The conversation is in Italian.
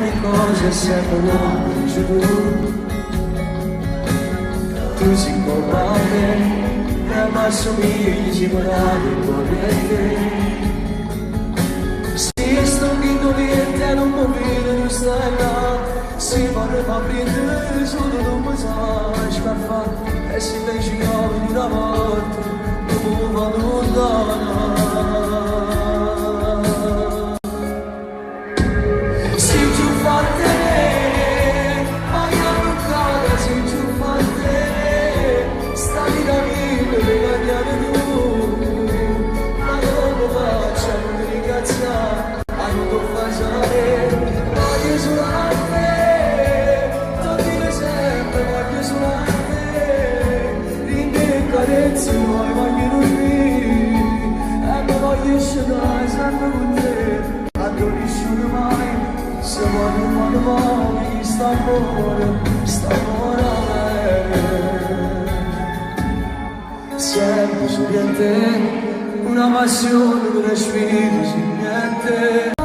le cose sembrano giù. Tu si combatte, ma assomigli, si morale corrente. Si sto vindo niente, non mi vedo, non stai là. Si vorrebbe aprire, solo non mi sai che fa. E si legge di una volta, non va lontana. Se vuoi voglio qui e non voglio scegliere sempre con te, a non nessuno mai, se vuoi quando vuoi, sta amore, sempre su di te, una passione che non è finita su niente.